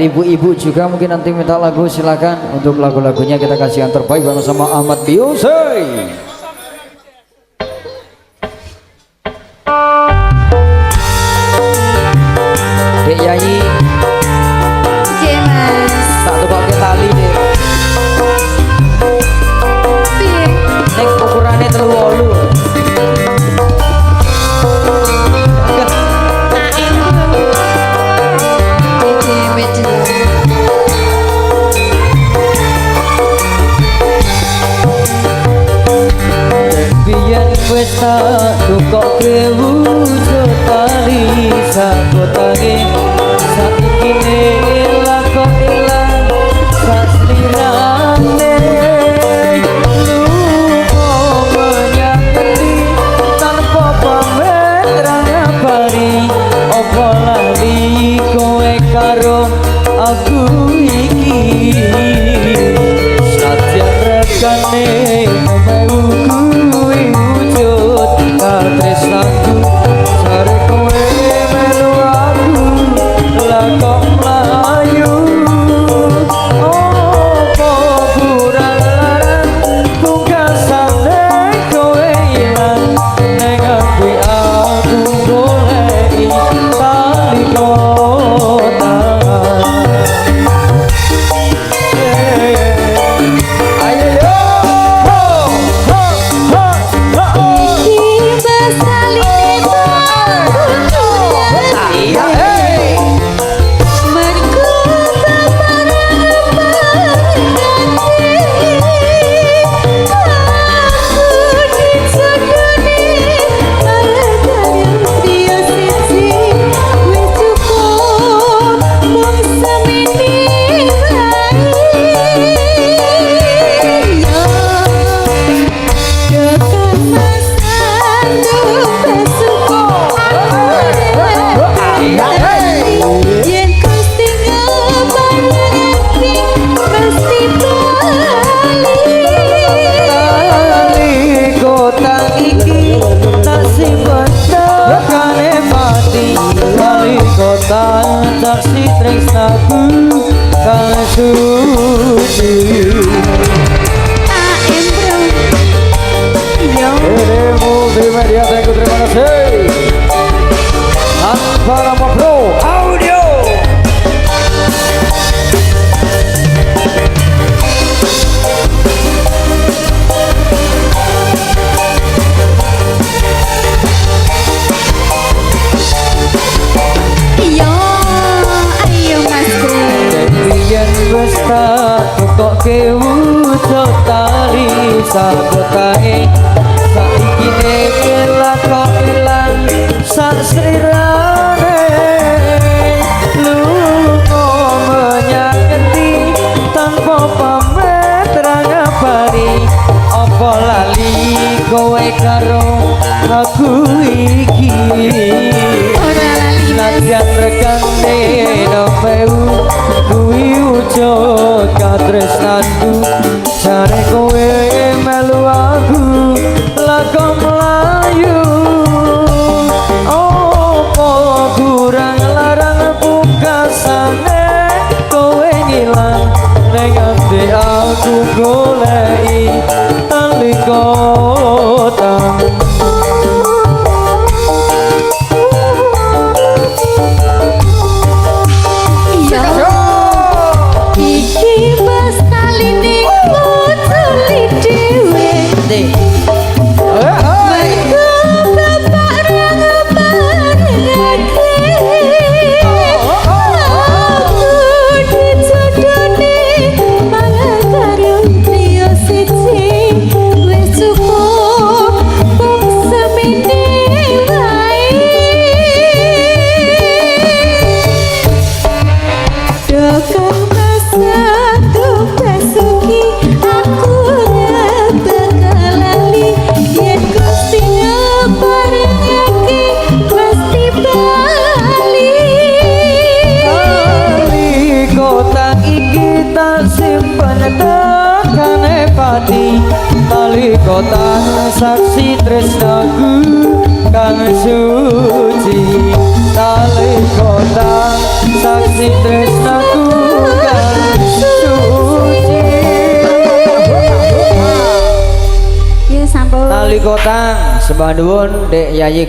dari ibu-ibu juga mungkin nanti minta lagu, silakan. Untuk lagu-lagunya kita kasih yang terbaik sama Ahmad Biyosei. Dek Yayi tak tuh pakai tali deh. Nek ukurannya terlalu. Wes tak kok kewujud tali sakotange saiki ilang kok ilang saslirane lupa menyakiti tanpa pamit rangapari opo lali kowe karo aku iki satya rekane tresnaku sare kowe melu aku lakon mlayu opo kurang larang pungkasane kowe ilang ning ati aku goleki tali kota saksi tresnaku kang suci multimedia thank you, terima kasih tanpa nama bro audio wes tak kok kewujud tali sakotae saiki ilang kok ilang saslirane lupa menyakiti tanpa pamit rangapari opo lali kowe karo aku iki nadyan rekane nomeu kuwi wujud katresnanku sare kowe melu aku lakon mlayu opo kurang larang pungkasane kowe ngilang ning ati aku goleki tali kota tali kota saksi tresnaku kang suci tali kota saksi tresnaku Wali Kota Sebandun Dek Yayi